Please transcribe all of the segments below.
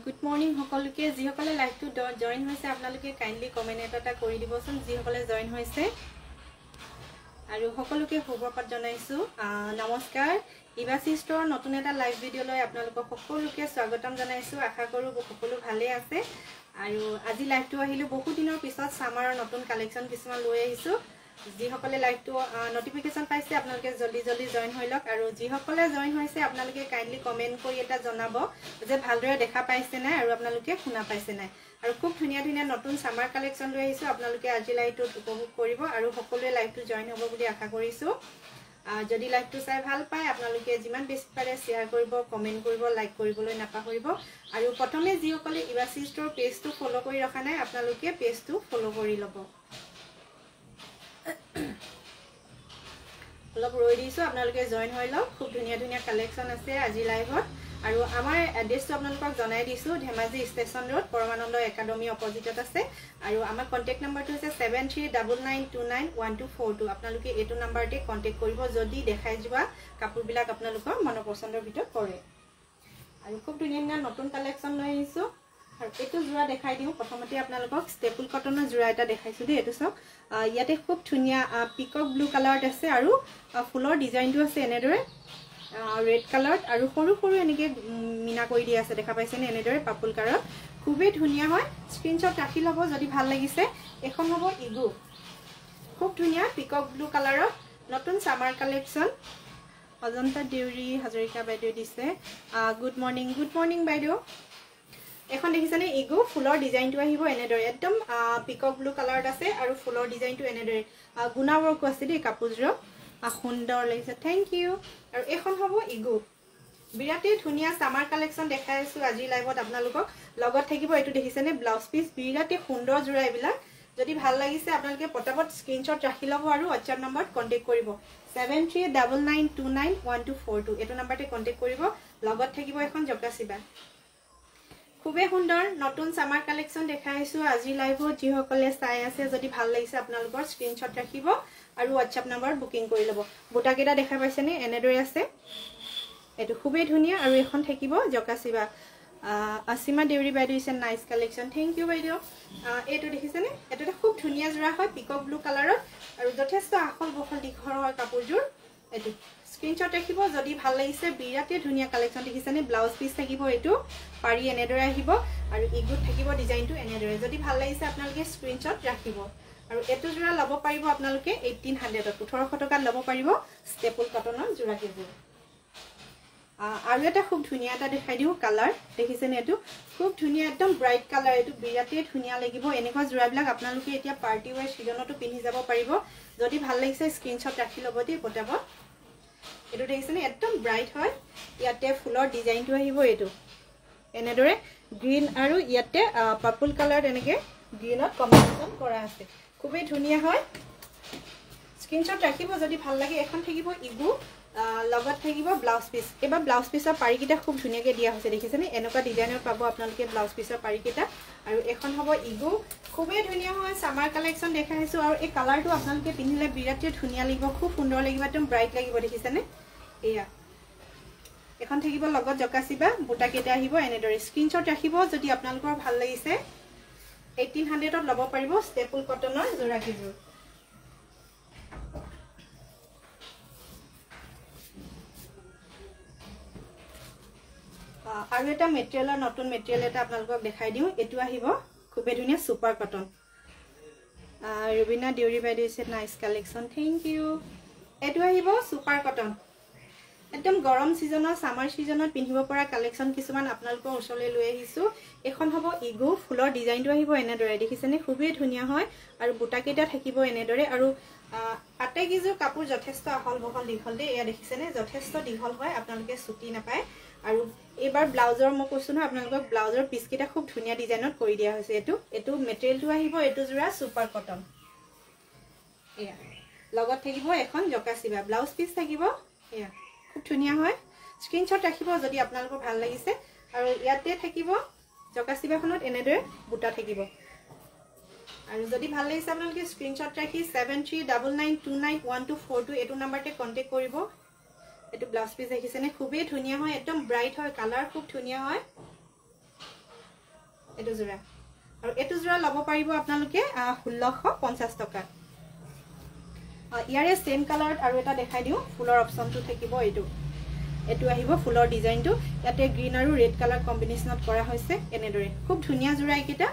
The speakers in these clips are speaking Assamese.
Good morning, সকলোকে যিসকলে লাইভটো জয়েন হৈছে আপোনালোকে কাইন্ডলি কমেন্ট এটা কৰি দিবচোন যিসকলে জয়েন হৈছে আৰু সকলোকে শুভপ্ৰভাত জনাইছো নমস্কাৰ ইবাসি ষ্টৰ নতুন এটা লাইভ ভিডিও লৈ আপোনালোকক সকলোকে স্বাগতম জনাইছো আশা কৰো সকলো ভালে আছে আৰু আজি লাইভটো আহিলো বহু দিনৰ পিছত সামাৰৰ নতুন কালেকচন কিছুমান লৈ আহিছো যিসকলে লাইভটো নোটিফিকেশন পাইছে আপোনালোকে জলদি জয়েন হৈ লওক আৰু যিসকলে জয়েন হৈছে আপোনালোকে কাইন্ডলি কমেন্ট কৰি এটা জনাব যে ভালদৰে দেখা পাইছে না আৰু আপোনালোকে শুনা পাইছে না আৰু খুব ধুনিয়া ধুনিয়া নতুন সামাৰ কালেকচন লৈ আহিছো আপোনালোকে আজি লাইভটো উপভোগ কৰিব আৰু সকলোৱে লাইভটো জয়েন হ'ব বুলি আশা কৰিছো যদি লাইভটো চাই ভাল পায় আপোনালোকে যিমান বেছি পাৰে শেয়াৰ কৰিব কমেন্ট কৰিব লাইক কৰিবলৈ নাপাহৰিব আৰু প্ৰথমে যিসকলে ইবাসি ষ্টৰ পেজটো ফলো কৰি ৰখা নাই আপোনালোকে পেজটো ফলো কৰি ল'ব অলপ ৰৈ দিছো আপোনালোকে জয়েন হৈ লওক খুব ধুনিয়া ধুনিয়া কালেকচন আছে আজি লাইভত আৰু আমাৰ এড্ৰেছটো আপোনালোকক জনাই দিছো ধেমাজি ষ্টেচন ৰোড পৰমানন্দ একাডেমি অপজিটত আছে আৰু আমাৰ কন্টাক্ট নম্বৰটো হৈছে 7399291242 আপোনালোকে এটো নম্বৰতে কন্টাক্ট কৰিব যদি দেখাই যোৱা কাপোৰবিলাক আপোনালোকৰ মনৰ পছন্দৰ ভিতৰত পৰে আৰু খুব ধুনিয়া ধুনিয়া নতুন কালেকচন লৈ আহিছো আৰু এটো জোৰা দেখাই দিও প্ৰথমতে আপোনালোকক ষ্টেপল কটনৰ জোৰা এটা দেখাইছো দে এটো সব ইয়াতে খুব ধুনিয়া পিকক ব্লু কালাৰত আছে আৰু ফুলৰ ডিজাইনটো আছে এনেদৰে ৰেড কালাৰত আৰু সৰু সৰু এনেকে মিনা কৰি দি আছে দেখা পাইছেনে এনেদৰে পাৰ্পল কালাৰত খুবেই ধুনিয়া হয় স্ক্ৰিনশ্বট ৰাখি লব যদি ভাল লাগিছে এখন হ'ব ইগু খুব ধুনিয়া পিকক ব্লু কালাৰত নতুন সামাৰ কালেকচন অজন্তা দেউৰী হাজৰিকা বাইদেউ দিছে গুড মৰ্নিং বাইদেউ এখন দেখিছানে ইগু ফুলৰ ডিজাইনটো আহিব এনেদৰে একদম পিকক ব্লু কালাৰত আছে আৰু ফুলৰ ডিজাইনটো এনেদৰে গুনা ৱৰ্ক আছে দেই কাপোৰযোৰ সুন্দৰ লাগিছে থ্যাংক ইউ আৰু এখন হ'ব ইগু বিৰাটে ধুনিয়া সামাৰ কালেকচন দেখাই আছো আজি লাইভত আপোনালোকক লগত থাকিব এটো দেখিছেনে ব্লাউজ পিস বিৰাটে সুন্দৰ জোৰা এবিলাক যদি ভাল লাগিছে আপোনালোকে পটাপট স্ক্ৰিনশ্বট ৰাখি লব আৰু WhatsApp নম্বৰত কন্টাক্ট কৰিব 7399291242 এটো নম্বৰতে কন্টাক্ট কৰিব লগত থাকিব এখন জকাসিবা খুবে সুন্দৰ নতুন সামাৰ কালেকচন দেখাইছো আজি লাইভত যিসকলে চাই আছে যদি ভাল লাগিছে আপোনালোকৰ স্ক্ৰিনশ্বট ৰাখিব আৰু WhatsApp নম্বৰ বুকিং কৰি লব বুটাকেটা দেখা পাইছেনে এনেদৰে আছে এটো খুবে ধুনিয়া আৰু এখন থাকিব জকাসিবা আসিমা দেউৰী বাইদেউ is nice collection thank you বাইদেউ এটো দেখিছেনে এটো খুব ধুনিয়া জোৰা হয় পিকক ব্লু কালাৰত আৰু যথেষ্ট আখল বখল দিঘৰ হয় কাপোৰযোৰ এটো স্ক্ৰিনশ্বট ৰাখিব যদি ভাল লাগিছে বিৰাটে ধুনিয়া কালেকচন দেখিছেনে ব্লাউজ পিস থাকিব এটো পাৰি এনেদৰে আহিব আৰু ইগুত থাকিব ডিজাইনটো এনেদৰে যদি ভাল লাগিছে আপোনালোকে স্ক্ৰিনশ্বট ৰাখিব আৰু এটো জোৰা লব পাৰিব আপোনালোকে 1800 1800 টকাত লব পাৰিব ষ্টেপল কটনৰ জোৰা কেইযোৰ আৰু এটা খুব ধুনিয়া এটা দেখাই দিও কালাৰ দেখিছেনে এটো খুব ধুনিয়া একদম ব্ৰাইট কালাৰ এটো বিৰাটে ধুনিয়া লাগিব এনেকুৱা জোৰাবিলাক আপোনালোকে এতিয়া পাৰ্টি ওয়্যাৰ সিজনতো পিন্ধি যাব পাৰিব যদি ভাল লাগিছে স্ক্ৰিনশ্বট ৰাখি লব দেই পটাপট এটো দেখিছেনে একদম ব্ৰাইট হয় ইয়াতে ফুলৰ ডিজাইনটো আহিব এটো এনেদৰে গ্ৰীন আৰু ইয়াতে পাৰ্পল কালাৰ এনেকে গ্ৰীনত কম্বিনেশন কৰা আছে খুবেই ধুনিয়া হয় স্ক্ৰিনশ্বট ৰাখিব যদি ভাল লাগে এখন থাকিব ইগু লগত থাকিব ব্লাউজ পিস এবাৰ ব্লাউজ পিসৰ পাৰিকিটা খুব ধুনিয়াকে দিয়া হৈছে দেখিছেনে এনেকুৱা ডিজাইনৰ পাব আপোনালোকে ব্লাউজ পিসৰ পাৰিকিটা আৰু এখন হ'ব ইগু খুবেই ধুনিয়া হয় সামাৰ কালেকচন দেখাইছো আৰু এই কালাৰটো আপোনালোকে পিন্ধিলে বিৰাটে ধুনিয়া লাগিব খুব সুন্দৰ লাগিব একদম ব্ৰাইট লাগিব দেখিছেনে এয়া এখন থাকিব লগত জকাসিবা বুটাকেটা আহিব এনেদৰে স্ক্ৰিনশ্বট ৰাখিব যদি আপোনালোকৰ ভাল লাগিছে 1800 ত লব পাৰিব ষ্টেপল কটনৰ জোৰা কিযোৰ আৰু এটা মেটেৰিয়েলৰ নতুন মেটেৰিয়েল এটা আপোনালোকক দেখাই দিও এটো আহিব খুবে ধুনিয়া সুপাৰ কটন ৰবিনা দেউৰী বাইদেউ is nice collection thank you এটো আহিব সুপাৰ কটন একদম গৰম সিজনৰ সামাৰ সিজনত পিন্ধিব পৰা কালেকচন কিছুমান আপোনালোকৰ ওচৰলৈ লৈ আহিছো এখন হ'ব ইগু ফুলৰ ডিজাইনটো আহিব এনেদৰে দেখিছেনে খুবেই ধুনিয়া হয় আৰু বুটাকেটা থাকিব এনেদৰে আৰু আটাইকিজোৰ কাপোৰ যথেষ্ট আহল বহল দীঘল দে এয়া দেখিছেনে যথেষ্ট দীঘল হয় আপোনালোকে ছুটি নাপায় আৰু এবাৰ ব্লাউজৰ মই কৈছো ন আপোনালোকক ব্লাউজৰ পিসকিটা খুব ধুনিয়া ডিজাইনত কৰি দিয়া হৈছে এটো মেটেৰিয়েলটো আহিব এটো জোৰা সুপাৰ কটন এয়া লগত থাকিব এখন জকাসিবা ব্লাউজ পিস থাকিব এয়া খুব ধুনিয়া হয় স্ক্ৰিনশ্বট ৰাখিব যদি আপোনালোকৰ ভাল লাগিছে আৰু ইয়াতে থাকিব জকাসিবাখনত এনেদৰে বুটা থাকিব আৰু যদি ভাল লাগিছে আপোনালোকে স্ক্ৰিনশ্বট ৰাখি 7399291242 এটো নম্বৰতে কন্টাক্ট কৰিব এটো ব্লাউজ পিস দেখিছেনে খুবেই ধুনিয়া হয় একদম ব্ৰাইট হয় কালাৰ খুব ধুনিয়া হয় এটো জোৰা আৰু এটো জোৰা লব পাৰিব আপোনালোকে 1650 টকা ইয়াৰে সেম কালাৰত আৰু এটা দেখাই দিও ফুলৰ অপচনটো থাকিব এটো আহিব ফুলৰ ডিজাইনটো ইয়াতে গ্ৰীন আৰু ৰেড কালাৰ কম্বিনেশনত কৰা হৈছে এনেদৰে খুব ধুনিয়া জোৰা এইকেইটা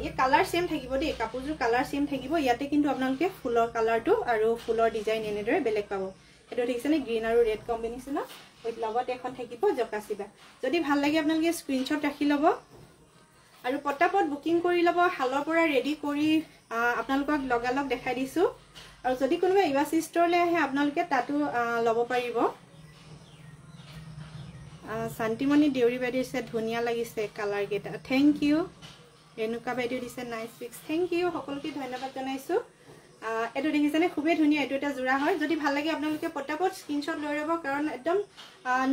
ये কালাৰ সেম থাকিব দেই কাপোৰজোৰ কালাৰ সেম থাকিব ইয়াতে কিন্তু আপোনালোকে ফুলৰ কালাৰটো আৰু ফুলৰ ডিজাইন এনেদৰে বেলেগ পাব এটো দেখিছেনে গ্ৰীন আৰু ৰেড কম্বিনেশনত উইথ লগত এখন থাকিব জকাচিবা যদি ভাল লাগে আপোনালোকে স্ক্ৰিনশ্বট ৰাখি লব আৰু পটাপট বুকিং কৰি লব হালৰ পৰা ৰেডি কৰি আপোনালোকক লগালগ দেখাই দিছো আৰু যদি কোনোবা ইবাসি ষ্টৰলে আহে আপোনালোকে তাতো লব পাৰিব শান্তিমণি দেউৰী বাইদেউছে ধুনিয়া লাগিছে কালাৰ গেটা থ্যাংক ইউ ৰেণুকা বাইদেউ দিছে নাইস পিক্স থ্যাংক ইউ সকলোকে ধন্যবাদ জনাইছো এটো দেখিছেনে খুবে ধুনিয়া এটো এটা জোৰা হয় যদি ভাল লাগে আপোনালোকে পটাপট স্ক্ৰিনশ্বট লৈ লব কাৰণ একদম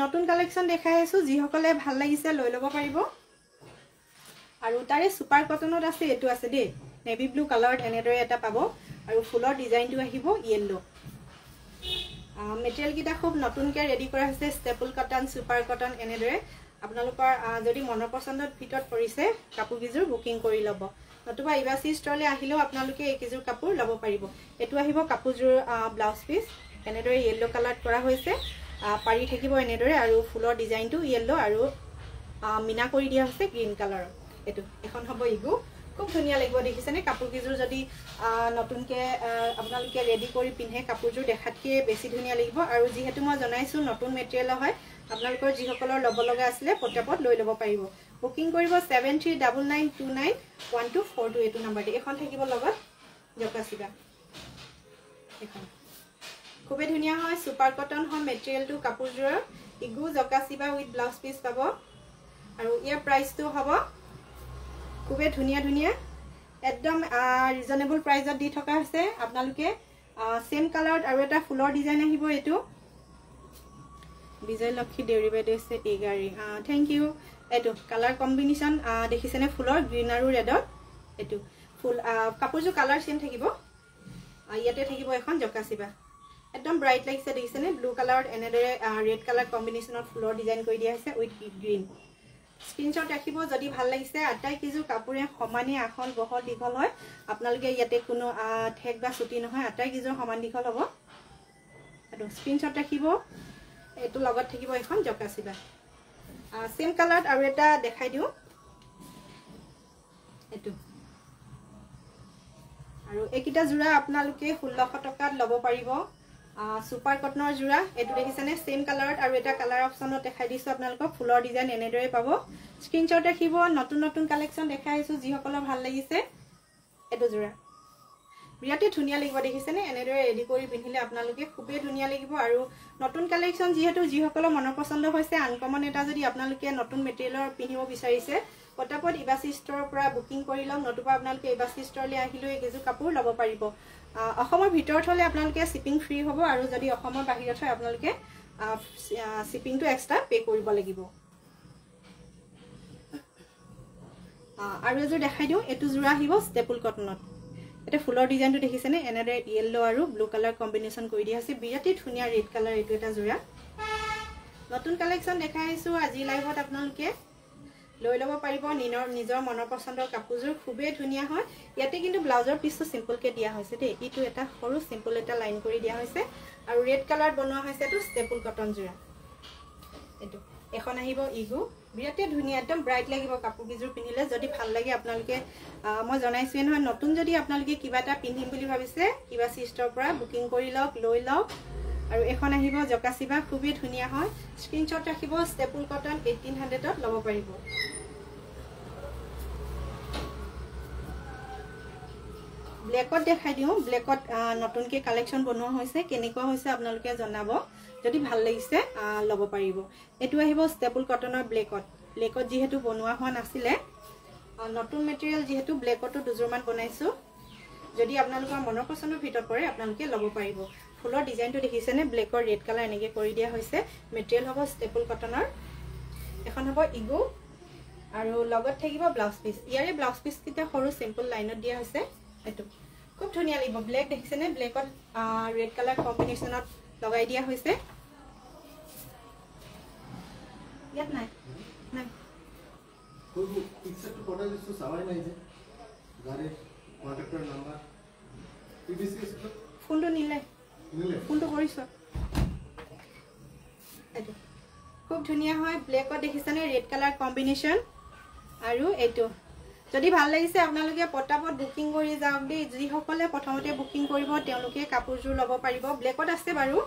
নতুন কালেকচন দেখাই আছো যি সকলে ভাল লাগিছে লৈ লব পাৰিব আৰু তাৰে সুপাৰ কটনত আছে এটো আছে দে নেভি ব্লু কালাৰত এনেদৰে এটা পাব আৰু ফুলৰ ডিজাইনটো আহিব ইয়েলো মেটেৰিয়েল কিটা খুব নতুনকে ৰেডি কৰা হৈছে ষ্টেপল কটন সুপাৰ কটন এনেদৰে আপোনালোকৰ যদি মনৰ পছন্দত ভিতৰত পৰিছে কাপোৰ কিজোৰ বুকিং কৰি লব নতুবা ইবাসি ষ্টৰলে আহিলেও আপোনালোকে এই কিজোৰ কাপোৰ লব পাৰিব এটো আহিব কাপোৰজোৰ ব্লাউজ পিস এনেদৰে ইয়েলো কালাৰত কৰা হৈছে পাৰি থাকিব এনেদৰে আৰু ফুলৰ ডিজাইনটো ইয়েলো আৰু মিনা কৰি দিয়া হৈছে গ্ৰীন কালাৰৰ এটো এখন হ'ব ইগু খুব ধুনিয়া লাগিব দেখিছেনে কাপোৰ কিজোৰ যদি নতুনকে আপোনালোকে ৰেডি কৰি পিন্ধে কাপোৰজোৰ দেখাতকে বেছি ধুনিয়া লাগিব আৰু যিহেতু মই জনাইছো নতুন মেটেৰিয়েল হয় আপোনালোকৰ যি সকলৰ লব লগা আছিল পটাপট লৈ লব পাৰিব বুকিং কৰিব 7399291242 এটো নম্বৰ এখন থাকিব লগত জকাচিবা এখন খুবে ধুনিয়া হয় সুপাৰ কটন হয় মেটেৰিয়েলটো কাপোৰজোৰ ইগু জকাচিবা উইথ ব্লাউজ পিস পাব আৰু ইয়াৰ প্ৰাইসটো হ'ব খুবে ধুনিয়া ধুনিয়া একদম ৰিজনেবল প্ৰাইসত দি থকা আছে আপোনালোকে সেম কালাৰত আৰু এটা ফুলৰ ডিজাইন আহিব এটো বিজয় লক্ষী দেউৰী বাইদেউছে এগাৰী থ্যাংক ইউ এটো কালাৰ কম্বিনেশন দেখিছেনে ফুলৰ গ্ৰীন আৰু ৰেডত এটো ফুল কাপোৰজোৰ কালাৰ সেম থাকিব ইয়াতে থাকিব এখন জকাচিবা একদম ব্ৰাইট লাগিছে দেখিছেনে ব্লু কালাৰত এনেদৰে ৰেড কালাৰ কম্বিনেশনত ফুলৰ ডিজাইন কৰি দিয়া হৈছে উইথ গ্ৰীন স্ক্ৰিনশ্বট ৰাখিব যদি ভাল লাগিছে আটাই কিজোৰ কাপোৰে সমানে আখল বহল দীঘল হয় আপোনালোকে ইয়াতে কোনো ঠেক বা ছুটি নহয় আটাই কিজোৰ সমান দীঘল হ'ব আৰু স্ক্ৰিনশ্বট ৰাখিব এটো লগত থাকিব এখন জকাচিবা সেম কালাৰত আৰু এটা দেখাই দিও এটো আৰু একিটা জোৰা আপোনালোকে 1600 টকাত লব পাৰিব সুপাৰ কটনৰ জোৰা এটো দেখিছেনে সেম কালাৰত আৰু এটা কালাৰ অপচনত দেখাই দিছো আপোনালোকক ফুলৰ ডিজাইন এনেদৰে পাব স্ক্ৰিনশ্বট ৰাখিব নতুন নতুন কালেকচন দেখাই আছো যি সকলৰ ভাল লাগিছে এটো জোৰা বিৰাতে ধুনিয়া লাগিব দেখিছেনে এনেদৰে ৰেডি কৰি পিন্ধিলে আপোনালোকে খুবেই ধুনিয়া লাগিব আৰু নতুন কালেকচন যিহেতু যি সকলৰ মনৰ পছন্দ হৈছে আনকমন এটা যদি আপোনালোকে নতুন মেটেৰিয়েলৰ পিন্ধিব বিচাৰিছে পটাপট ইবাসি ষ্টৰৰ পৰা বুকিং কৰি লওক নতুবা আপোনালোকে ইবাসি ষ্টৰলৈ আহিলেও এই কিজোৰ কাপোৰ লব পাৰিব অসমৰ ভিতৰত হলে আপোনালোকে শিপিং ফ্ৰী হ'ব আৰু যদি অসমৰ বাহিৰত হয় আপোনালোকে শিপিংটো এক্সট্ৰা পে কৰিব লাগিব আৰু এজোৰ দেখাই দিও এটো জোৰা আহিব ষ্টেপল কটনত এটা ফুলৰ ডিজাইনটো দেখিছেনে এনেদৰে ইয়েলো আৰু ব্লু কালাৰ কম্বিনেশন কৰি দিয়া আছে বিৰাতে ধুনিয়া ৰেড কালাৰ এটো এটা জোৰা নতুন কালেকচন দেখাই আছো আজি লাইভত আপোনালোকে লৈ লব পাৰিব নিজৰ মনৰ পছন্দৰ কাপোৰজোৰ খুবেই ধুনিয়া হয় ইয়াতে কিন্তু ব্লাউজৰ পিছটো সিম্পল কে দিয়া হৈছে দেই ইটো এটা সৰু সিম্পল এটা লাইন কৰি দিয়া হৈছে আৰু ৰেড কালাৰত বনোৱা হৈছে এটো ষ্টেপল কটন জোৰা এটো এখন আহিব ইগু বিৰাতে ধুনিয়া একদম ব্ৰাইট লাগিব কাপোৰ কিজোৰ পিন্ধিলে যদি ভাল লাগে আপোনালোকে মই জনাইছো নহয় নতুন যদি আপোনালোকে কিবা এটা পিন্ধিম বুলি ভাবিছে কিবা সিস্টৰ পৰা বুকিং কৰি লওক লৈ লওক আৰু এখন আহিব জকাচিবা খুবেই ধুনিয়া হয় স্ক্ৰিনশ্বট ৰাখিব ষ্টেপল কটন 1800 ত লব পাৰিব ব্লেকত দেখাই দিও ব্লেকত নতুনকে কালেকচন বনোৱা হৈছে কেনেকুৱা হৈছে আপোনালোকে জনাব যদি ভাল লাগিছে লব পাৰিব এটো আহিব ষ্টেপল কটনৰ ব্লেকত যেহেতু বনোৱা হোৱা নাছিলে নতুন মেটেৰিয়েল যেহেতু ব্লেকতো দুজোৰমান বনাইছো যদি আপোনালোকৰ মনৰ পছন্দৰ ভিতৰত পৰে আপোনালোকে লব পাৰিব ফুলৰ ডিজাইনটো দেখিছেনে ব্লেকৰ ৰেড কালাৰ এনেকে কৰি দিয়া হৈছে মেটেৰিয়েল হ'ব ষ্টেপল কটনৰ এখন হ'ব ইগু আৰু লগত থাকিব ব্লাউজ পিস ইয়াৰে ব্লাউজ পিস কিটা সৰু সিম্পল লাইনত দিয়া হৈছে এটো খুব ধুনিয়া লাগিব ব্লেক দেখিছেনে ব্লেকত ৰেড কালাৰ কম্বিনেশনত লগাই দিয়া হৈছে ইয়াত নাই নাই कोई पिक्चर तो पड़ा जिसको सवाई नहीं है गाड़ी कॉन्टैक्टर नंबर पीबीसी से फोन तो नीले फोन तो কৰিছো এটো খুব ধুনিয়া হয় ব্ল্যাকত দেখিছানে ৰেড কালাৰ কম্বিনেশন আৰু এটো যদি ভাল লাগিছে আপোনালোকে পটাপট বুকিং কৰি যাওক দেই যি সকলে প্ৰথমতে বুকিং কৰিব তেওঁলোকে কাপোৰজোৰ ল'ব পাৰিব ব্ল্যাকত আছে বাৰু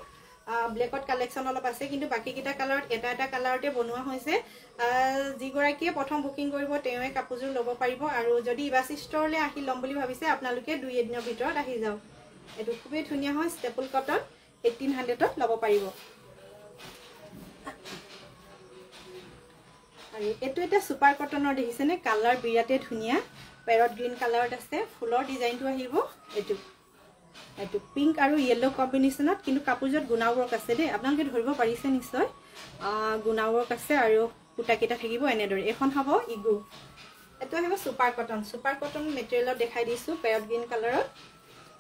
ব্ল্যাকত কালেকশন অলপ আছে কিন্তু বাকি কিটা কালাৰত এটা এটা কালাৰতে বনোৱা হৈছে যি গৰাকীয়ে প্ৰথম বুকিং কৰিব তেওঁৱে কাপোৰজোৰ ল'ব পাৰিব আৰু যদি ইবাসি ষ্টৰলে আহি ল'ম বুলি ভাবিছে আপোনালোকে 2 দিনৰ ভিতৰত আহি যাওক এটো খুবেই ধুনিয়া হয় ষ্টেপল কটন 1800 ত ল'ব পাৰিব আৰু এটো এটা সুপাৰ কটনৰ দেখিছেনে কালাৰ বিৰাতে ধুনিয়া প্যাৰট গ্ৰীন কালাৰত আছে ফুলৰ ডিজাইনটো আহিব এটো পিংক আৰু ইয়েলো কম্বিনেশনত কিন্তু কাপোৰজত গুণা ৱৰ্ক আছে দে আপোনালোকে ধৰিব পাৰিছে নিশ্চয় গুণা ৱৰ্ক আছে আৰু পুটাকিটা থাকিব এনেদৰে এখন হ'ব ইগু এটো আহিব সুপাৰ কটন মেটেৰিয়েলত দেখাই দিছো প্যাৰট গ্ৰীন কালাৰত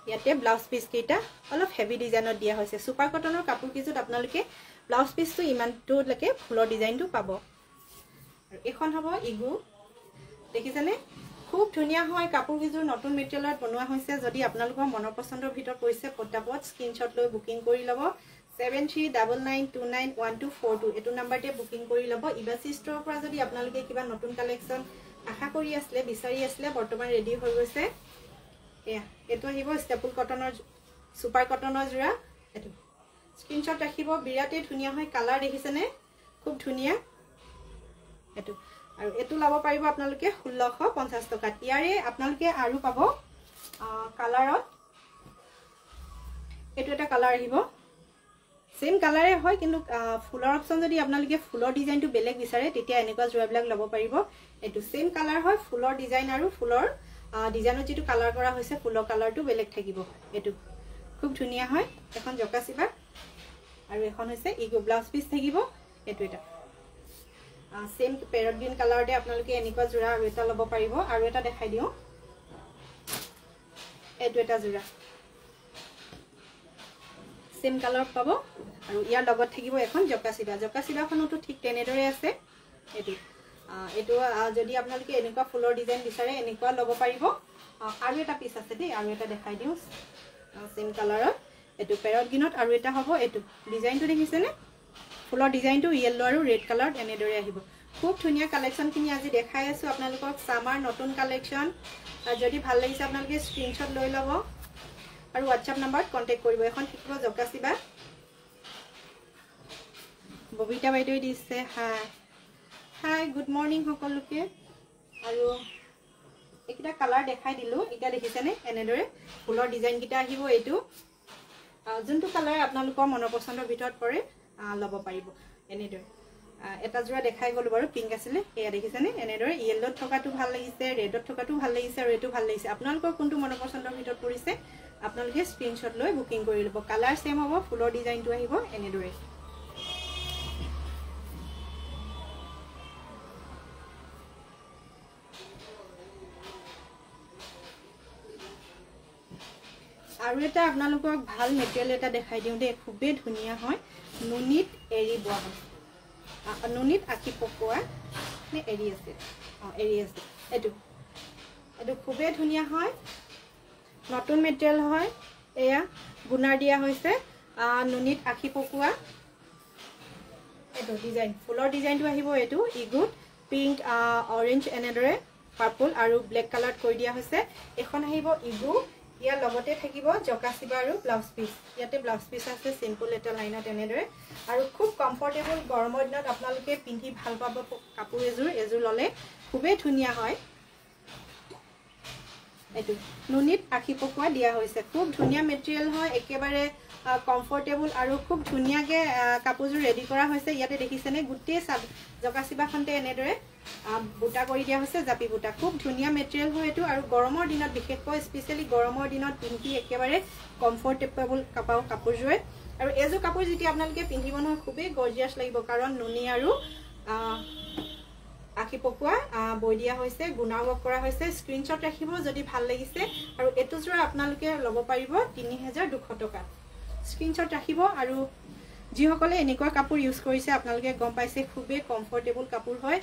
ইয়াতে ব্লাউজ পিস কেইটা অলপ হেভি ডিজাইনত দিয়া হৈছে সুপাৰ কটনৰ কাপোৰ কিজত আপোনালোকে ব্লাউজ পিসটো ইমানটো লকে ফুলৰ ডিজাইনটো পাব আৰু এখন হ'ব ইগু দেখিছানে খুব ধুনিয়া হয় কাপোৰ কিজোৰ নতুন মেটেৰিয়েলত বনোৱা হৈছে যদি আপোনালোকৰ মনৰ পছন্দৰ ভিতৰত পৰিছে পটাপট স্ক্ৰিনশ্বট লৈ বুকিং কৰি ল'ব 7399291242 এটো নম্বৰতে বুকিং কৰি ল'ব ইবাসি ষ্টৰৰ পৰা যদি আপোনালোকে কিবা নতুন কালেকচন আশা কৰি আসলে বিচাৰি আসলে বৰ্তমান ৰেডি হৈ গৈছে এটো আহিব ষ্টেপল কটনৰ সুপাৰ কটনৰ জোৰা এটো স্ক্ৰিনশ্বট ৰাখিব বিৰাতে ধুনিয়া হয় কালাৰ দেখিছেনে খুব ধুনিয়া এটো আৰু এটো লাভ পাৰিব আপোনালোকে 1650 টকা ইয়াৰে আপোনালোকে আৰু পাব কালাৰত এটো এটা কালাৰ আহিব সেম কালাৰে হয় কিন্তু ফুলৰ অপচন যদি আপোনালোকে ফুলৰ ডিজাইনটো বেলেগ বিচাৰে তেতিয়া এনেকুৱা জোৰাবিলাক ল'ব পাৰিব এটো সেম কালাৰ হয় ফুলৰ ডিজাইন আৰু ফুলৰ ডিজাইনত যেটো কালাৰ কৰা হৈছে ফুলৰ কালাৰটো বেলেগ থাকিব এটো খুব ধুনিয়া হয় এখন জকাছিবা আৰু এখন হৈছে ইগো ব্লাউজ পিস থাকিব এটো এটা সেম প্যাৰট গ্ৰীন কালাৰতে আপোনালোকে এনেকুৱা জোৰা আৰু এটা ল'ব পাৰিব আৰু এটা দেখাই দিও এটো এটা জোৰা সেম কালাৰ পাব আৰু ইয়াৰ লগত থাকিব এখন জকাছিবাখনটো ঠিক তেনেদৰে আছে এটো যদি আপোনালোকে এনেকুৱা ফুলৰ ডিজাইন বিচাৰে এনেকুৱা ল'ব পাৰিব আৰু এটা পিস আছে দেই আৰু এটা দেখাই দিও সেম কালাৰত এটো প্যাৰট গ্ৰীনত আৰু এটা হ'ব এটো ডিজাইনটো দেখিছেনে ফুলৰ ডিজাইনটো ইয়েলো আৰু ৰেড কালাৰত এনেদৰে আহিব খুব ধুনিয়া কালেকশন কিনি আজি দেখাই আছো আপোনালোকক সামাৰ নতুন কালেকশন যদি ভাল লাগিছে আপোনালোকে স্ক্ৰিনশ্বট লৈ ল'ব আৰু WhatsApp নম্বৰত কন্টাক্ট কৰিব এখন থাকিব জকাছিবা ববিতা বাইদেউ দিছে হাই গুড মৰ্নিং সকলোকে আৰু এটা কালাৰ দেখাই দিলো এটা দেখিছেনে এনেদৰে ফুলৰ ডিজাইন কিটা আহিব এটো যোনটো কালাৰ আপোনালোকৰ মনৰ পছন্দৰ ভিতৰত পৰে ল'ব পাৰিব এনেদৰে এটা জোৰা দেখাই গলো বাৰু পিংক আছিল এয়া দেখিছেনে এনেদৰে ইয়েলোত থকাটো ভাল লাগিছে ৰেডত থকাটো ভাল লাগিছে আৰু এটো ভাল লাগিছে আপোনালোকৰ কোনটো মনৰ পছন্দৰ ভিতৰত পৰিছে আপোনালোকে স্ক্ৰিনশ্বট লৈ বুকিং কৰি ল'ব কালাৰ সেম হ'ব ফুলৰ ডিজাইনটো আহিব এনেদৰে আৰু এটা আপোনালোকক ভাল মেটেৰিয়েল এটা দেখাই দিও দে খুবেই ধুনিয়া হয় নুনিত এৰি বোৱা হয় নুনিত আকি পকোৱা নে এৰি আছে এটো খুবেই ধুনিয়া হয় নতুন মেটেৰিয়েল হয় এয়া গুণাৰ দিয়া হৈছে নুনিত আকি পকোৱা এটো ডিজাইন ফুলৰ ডিজাইনটো আহিব এটো ইগুড পিংক অৰেঞ্জ এনেদৰে পাৰ্পল আৰু ব্লেক কালাৰত কৰি দিয়া হৈছে এখন আহিব ইগু ইয়াৰ লগতে থাকিব জকাছিবা আৰু ব্লাউজ পিস ইয়াতে ব্লাউজ পিস আছে সিম্পল এটা লাইনত এনেদৰে আৰু খুব কমফৰ্টেবল গৰমৰ দিনত আপোনালোকে পিন্ধি ভাল পাব কাপোৰ এজোৰ ললে খুবেই ধুনিয়া হয় এটো নুনিত আখি পকোৱা দিয়া হৈছে খুব ধুনিয়া মেটেৰিয়েল হয় একেবাৰে কমফৰ্টেবল আৰু খুব ধুনিয়াকে কাপোৰজোৰ ৰেডি কৰা হৈছে ইয়াতে দেখিছেনে গুটেই জকাছিবাখনতে এনেদৰে বুটা কৰি দিয়া হৈছে জাপি বুটা খুব ধুনিয়া মেটেৰিয়েল হয় এটো আৰু গৰমৰ দিনত বিশেষকৈ স্পেশালি গৰমৰ দিনত পিন্ধি একেবাৰে কমফৰ্টেবল কাপোৰজোৰ আৰু এজো কাপোৰ যেতিয়া আপোনালোকে পিন্ধিব নহয় খুবেই গৰ্জিয়াছ লাগিব কাৰণ নুনি আৰু আখি পকোৱা বৈ দিয়া হৈছে গুণা ৱৰ্ক কৰা হৈছে স্ক্ৰিনশ্বট ৰাখিব যদি ভাল লাগিছে আৰু এটো জোৰা আপোনালোকে ল'ব পাৰিব 3200 টকা স্ক্ৰিনশ্বট ৰাখিব আৰু যি সকলে এনেকুৱা কাপোৰ ইউজ কৰিছে আপোনালোকে গম পাইছে খুবেই কমফৰ্টেবল কাপোৰ হয়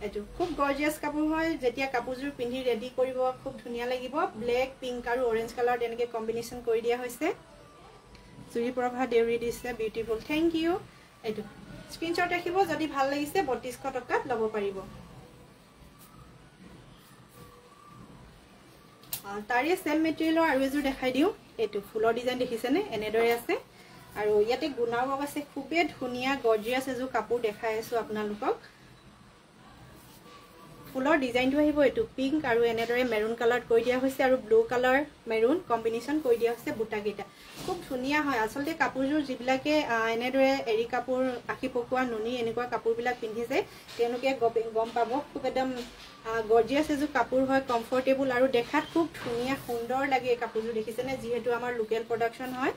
এইটো খুব গৰ্জিয়াছ কাপোৰ হয় যেতিয়া কাপোৰযোৰ পিন্ধি ৰেডি কৰিব খুব ধুনীয়া লাগিব ব্লেক পিংক আৰু অৰেঞ্জ কালাৰ তেনেকৈ কম্বিনেশ্যন কৰি দিয়া হৈছে জুৰি প্ৰভা দেউৰী দিছে বিউটিফুল থেংক ইউ এইটো স্ক্ৰীনশ্বট ৰাখিব যদি ভাল লাগিছে 3200 টকাত ল'ব পাৰিব তাৰে সেম মেটেৰিয়েলৰ আৰু এযোৰ দেখাই দিওঁ এইটো ফুলৰ ডিজাইন দেখিছেনে এনেদৰে আছে আৰু ইয়াতে গুণাও ৱৰ্ক আছে খুবেই ধুনীয়া গৰ্জিয়াছ এযোৰ কাপোৰ দেখাই আছো আপোনালোকক ফুলৰ ডিজাইনটো আহিব এইটো পিংক আৰু এনেদৰে মেৰুন কালাৰ কৰি দিয়া হৈছে আৰু ব্লু কালাৰ মেৰুন কম্বিনেশ্যন কৰি দিয়া হৈছে বুটাকেইটা খুব ধুনীয়া হয় আচলতে কাপোৰযোৰ যিবিলাকে এনেদৰে এৰি কাপোৰ আখি পকোৱা নুনি এনেকুৱা কাপোৰবিলাক পিন্ধি যায় তেওঁলোকে গম পাব খুব একদম গৰ্জিয়াছ এযোৰ কাপোৰ হয় কমফৰ্টেবল আৰু দেখাত খুব ধুনীয়া সুন্দৰ লাগে এই কাপোৰযোৰ দেখিছেনে যিহেতু আমাৰ লোকেল প্ৰডাকশ্যন হয়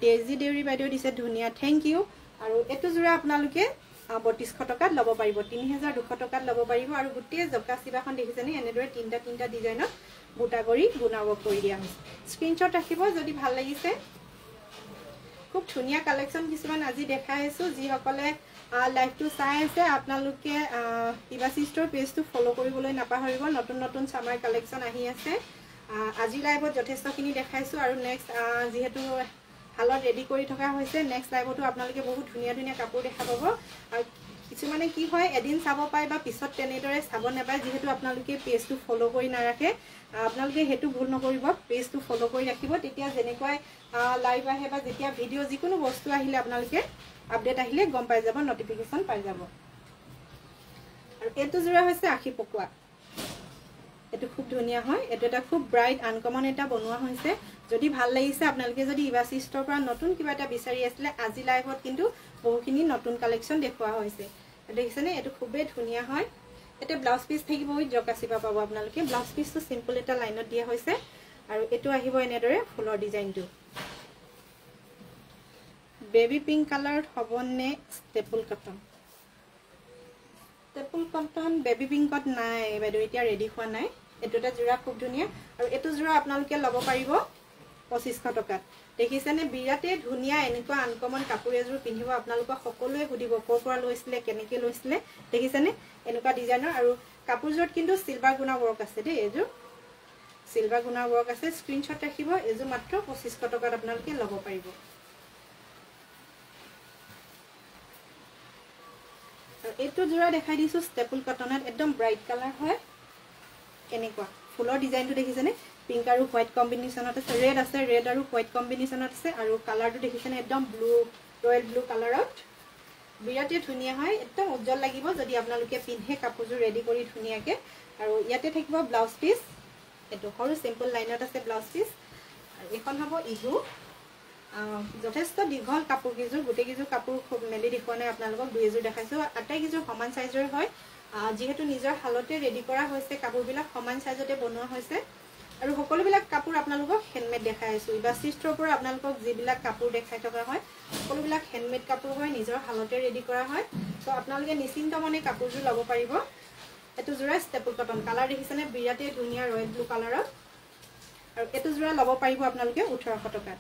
ডেজি দেউৰী বাইদেউ দিছে ধুনীয়া থেংক ইউ আৰু এইটো যোৰা আপোনালোকে 3200 টকাত ল'ব পাৰিব 3200 টকাত ল'ব পাৰিব আৰু গোটেই জকা চিবাখন দেখিছেনে এনেদৰে তিনটা ডিজাইনত বুটা কৰি গুণাব কৰি দিয়া হৈছে স্ক্ৰীনশ্বট ৰাখিব যদি ভাল লাগিছে খুব ধুনীয়া কালেকশ্যন কিছুমান আজি দেখাই আছো যিসকলে লাইভটো চাই আছে আপোনালোকে ইবাসি ষ্টৰ পেজটো ফলো কৰিবলৈ নাপাহৰিব নতুন সামাৰ কালেকশ্যন আহি আছে আজি লাইভত যথেষ্টখিনি দেখাইছো আৰু নেক্সট যেহেতু হালত ৰেডি কৰি থকা হৈছে নেক্সট লাইভতো আপোনালোকে বহুত ধুনীয়া কাপোৰ দেখা পাব আৰু কিছুমানে কি হয় এদিন চাব পায় বা পিছত তেনেদৰে চাব নাপায় যেহেতু আপোনালোকে পেজটো ফলো কৰি নাৰাখে আপোনালোকে হেতু ভুল নকৰিব পেজটো ফলো কৰি ৰাখিব তেতিয়া যেনেকৈ লাইভ আহে বা যেতিয়া ভিডিও যিকোনো বস্তু আহিলে আপোনালোকে আপডেট আহিলে গম পাই যাব নটিফিকেশন পাই যাব আৰু এটো জোৰা হৈছে আখি পকোৱা এটো খুব ধুনীয়া হয় এটো এটা খুব ব্ৰাইট আনকমন এটা বনোৱা হৈছে যদি ভাল লাগিছে আপোনালোকে যদি ইবাসি ষ্টৰ পৰা নতুন কিবা এটা বিচাৰি আছিল আজি লাইভত কিন্তু বহুখিনি নতুন কালেকশ্যন দেখুৱা হৈছে দেখিছেনে এটো খুবেই ধুনীয়া হয় এতে ব্লাউজ পিস থাকিব উই জকাসিবা পাব আপোনালোকে ব্লাউজ পিসটো সিম্পল এটা লাইনত দিয়া হৈছে আৰু এটো আহিব এনেদৰে ফুলৰ ডিজাইনটো বেবি পিংক কালাৰ হবনে স্টেপল কটন বেবি পিংকত নাই বাইদেউ এতিয়া ৰেডি হোৱা নাই এটো এটা জোৰা খুব ধুনীয়া আৰু এটো জোৰা আপোনালোকে ল'ব পাৰিব 2500 টকাত দেখিছেনে বিৰাতে ধুনীয়া এনেকুৱা আনকমন কাপোৰ এযোৰ পিন্ধিব আপোনালোকক সকলোৱে সুধিব ক'ৰ পৰা লৈছিলে কেনেকৈ লৈছিলে দেখিছেনে এনেকুৱা ডিজাইনৰ আৰু কাপোৰযোৰত কিন্তু সিলভাৰ গুণা ৱৰ্ক আছে দেই এযোৰ সিলভাৰ গুণা ৱৰ্ক আছে স্ক্ৰীনশ্বট ৰাখিব এযোৰ মাত্ৰ 2500 টকাত আপোনালোকে ল'ব পাৰিব এটো জোৰা দেখাই দিছো স্টেপল কটনত একদম ব্ৰাইট কালাৰ হয় কেনেকুৱা ফুলৰ ডিজাইনটো দেখিছেনে পিংক আৰু হোৱাইট কম্বিনেশ্যনত আছে ৰেড আৰু হোৱাইট কম্বিনেশ্যনত আছে আৰু কালাৰটো দেখিছেনে একদম ব্লু ৰয়েল ব্লু কালাৰত বিৰাটে ধুনীয়া হয় একদম উজ্জ্বল লাগিব যদি আপোনালোকে পিন্ধে কাপোৰযোৰ ৰেডি কৰি ধুনীয়াকে আৰু ইয়াতে থাকিব ব্লাউজ পিস এটো সৰু সিম্পল লাইনত আছে ব্লাউজ পিস আৰু এখন হ'ব ইগু যথেষ্ট দীঘল কাপোৰ কিজোৰ গোটেই কিজোৰ কাপোৰ খুব মেলি দেখুৱা নাই আপোনালোকক দুই এযোৰ দেখাইছো আটাই কিজোৰ সমান সাইজৰ হয় যেহেতু নিজৰ হালতে ৰেডি কৰা হৈছে কাপোৰবিলাক সমান সাইজতে বনোৱা হৈছে আৰু সকলোবিলাক কাপোৰ আপোনালোকক হেণ্ডমেড দেখাই আছো ইবাসি ষ্টৰৰ পৰা আপোনালোকক যিবিলাক কাপোৰ দেখাই থকা হয় সকলোবিলাক হেণ্ডমেড কাপোৰ হয় নিজৰ হালতে ৰেডি কৰা হয় সো আপোনালোকে নিশ্চিন্ত মনে কাপোৰযোৰ ল'ব পাৰিব এটো জোৰা স্টেপল কটন কালাৰ দেখিছেনে বিৰাটে ধুনীয়া ৰয়েল ব্লু কালাৰত আৰু এটো জোৰা ল'ব পাৰিব আপোনালোকে 1800 টকাত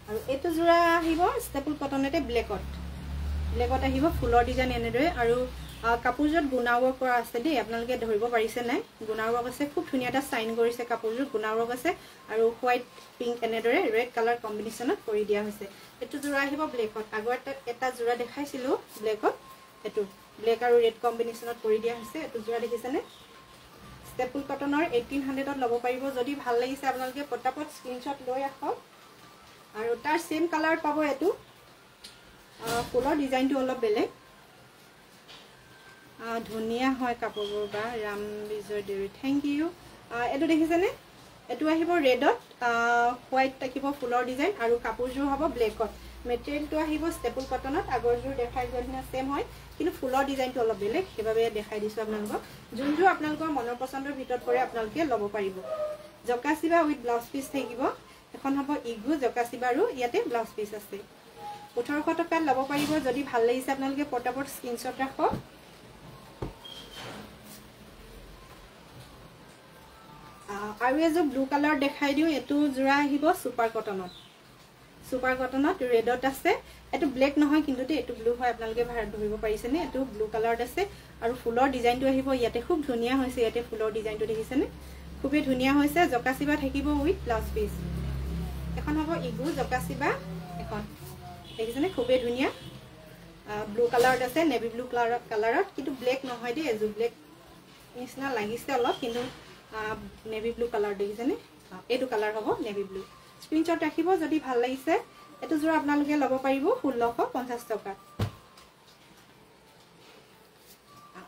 আৰু এটো জোৰা আহিব স্টেপল কটনতে ব্লেকত আহিব ফুলৰ ডিজাইন এনেদৰে আৰু কাপোৰযোৰত গুণা ৱৰ্ক কৰা আছে দেই আপোনালোকে ধৰিব পাৰিছে নাই গুণা ৱৰ্ক আছে খুব ধুনীয়া এটা সাইন কৰিছে কাপোৰযোৰ গুণা ৱৰ্ক আছে আৰু হোৱাইট পিংক এনেদৰে ৰেড কালাৰ কম্বিনেশ্যনত কৰি দিয়া হৈছে এটো জোৰা আহিব ব্লেকত আগৰ এটা জোৰা দেখাইছিলো ব্লেকত এটো ব্লেক আৰু ৰেড কম্বিনেশ্যনত কৰি দিয়া হৈছে এটো জোৰা দেখিছেনে স্টেপল কটনৰ 1800ত ল'ব পাৰিব যদি ভাল লাগিছে আপোনালোকে পটাপট স্ক্ৰীনশ্বট লৈ ৰাখক আৰু তাৰ সেম কালাৰ পাব এটো ফুলৰ ডিজাইনটো অলপ বেলেগ ধুনীয়া হয় কাপোৰবোৰ বা ৰাম বিজয় দেউৰী থেংক ইউ এটো দেখিছেনে এটো আহিব ৰেডত হোৱাইট থাকিব ফুলৰ ডিজাইন আৰু কাপোৰযোৰ হ'ব ব্লেকত মেটেৰিয়েলটো আহিব স্টেপল কটনত আগৰযোৰ দেখাই যোৱা নিচিনা সেম হয় কিন্তু ফুলৰ ডিজাইনটো অলপ বেলেগ সেইবাবে দেখাই দিছো আপোনালোকক যোনযোৰ আপোনালোকৰ মনৰ পছন্দৰ ভিতৰত পৰে আপোনালোকে ল'ব পাৰিব জকাসিবা উইথ ব্লাউজ পিস থাকিব এখন হ'ব ইগু জকাসিবা আৰু ইয়াতে ব্লাউজ পিস আছে 1800 টকাত ল'ব পাৰিব যদি ভাল লাগিছে আপোনালোকে পটাপট স্ক্ৰীনশ্বট ৰাখক আৰু এযোৰ ব্লু কালাৰ দেখাই দিও এটো জোৰা আহিব সুপাৰ কটনত সুপাৰ কটনত ৰেডত আছে এটো ব্লেক নহয় কিন্তু এটো ব্লু হয় আপোনালোকে ভাৰত ধৰিব পাৰিছে নে এটো ব্লু কালাৰত আছে আৰু ফুলৰ ডিজাইনটো আহিব ইয়াতে খুব ধুনিয়া হৈছে ইয়াতে ফুলৰ ডিজাইনটো দেখিছে নে খুবই ধুনিয়া হৈছে জকাচিবা থাকিব উইথ ব্লাউজ পিস এখন হ'ব ইগু জকাচিবা এখন দেখিছে নে খুবই ধুনিয়া ব্লু কালাৰত আছে নেভি ব্লু কালাৰত কিন্তু ব্লেক নহয় দে এজু ব্লেক নিচিনা লাগিছে অলপ কিন্তু নেভি ব্লু কালাৰ দেখিছে নে এটো কালাৰ হ'ব নেভি ব্লু স্ক্ৰিনশ্বট ৰাখিব যদি ভাল লাগিছে এটো জোৰা আপোনালোকে ল'ব পাৰিব 1650 টকা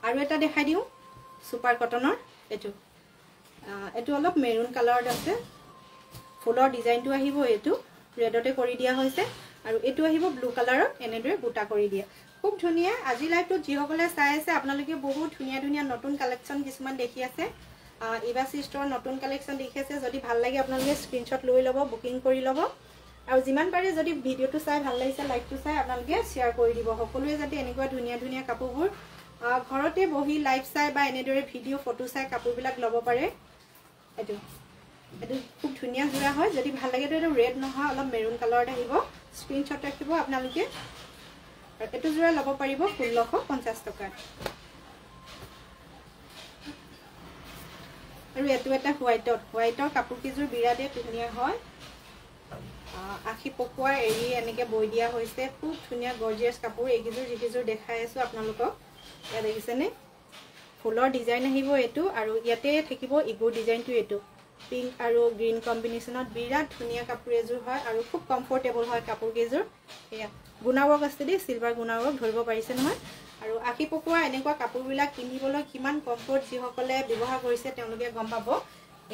আৰু এটা দেখাই দিও সুপাৰ কটনৰ এটো অলপ মেৰুন কালাৰত আছে ফুলৰ ডিজাইনটো আহিব এটো ৰেডতে কৰি দিয়া হৈছে আৰু এটো আহিব ব্লু কালাৰত এনেদৰে বুটা কৰি দিয়া খুব ধুনিয়া আজি লাইভটো যিসকলে চাই আছে আপোনালোকে বহুত ধুনিয়া ধুনিয়া নতুন কালেকচন কিছুমান দেখি আছে ইবাসি ষ্টৰ নতুন কালেকচন দেখি আছে যদি ভাল লাগে আপোনালোকে স্ক্ৰিনশ্বট লৈ ল'ব বুকিং কৰি ল'ব আৰু যিমান পাৰে যদি ভিডিওটো চাই ভাল লাগিছে লাইভটো চাই আপোনালোকে শেয়াৰ কৰি দিব সকলোৱে যাতে এনেকুৱা ধুনিয়া ধুনিয়া কাপোৰবোৰ ঘৰতে বহি লাইভ চাই বা এনেদৰে ভিডিও ফটো চাই কাপোৰবিলাক ল'ব পাৰে এটো খুব ধুনিয়া জোৰা হয় যদি ভাল লাগে তো ৰেড নহয় অলপ মেৰুন কালাৰত আহিব স্ক্ৰিনশ্বট ৰাখিব আপোনালোকে এটো জোৰা ল'ব পাৰিব 1650 টকা আৰু এটো এটা হোৱাইটৰ কাপোৰ কিজোৰ বিৰাটে ধুনিয়া হয় আখি পকুৱাৰ এৰি এনেকে বৈ দিয়া হৈছে খুব ধুনিয়া গৰ্জিয়াস কাপোৰ এইকিজোৰ যিকিজোৰ দেখাই আছো আপোনালোকক ইয়া দেখিছেনে ফুলৰ ডিজাইন আহিব এটো আৰু ইয়াতে থাকিব ইগোৰ ডিজাইনটো এটো পিংক আৰু গ্ৰীন কম্বিনেশনত বিৰাট ধুনিয়া কাপোৰ এজোৰ হয় আৰু খুব কমফৰ্টেবল হয় কাপোৰ কেজোৰ এয়া গুণাৱৰ্ক আছে দে সিলভাৰ গুণাৱৰ্ক ধৰিব পাৰিছে নহয় আৰু আখি পকুৱা এনেকুৱা কাপোৰবিলাক কিনিবলৈ কিমান কমফৰ্ট যিসকলে ব্যৱহাৰ কৰিছে তেওঁলোকে গম পাব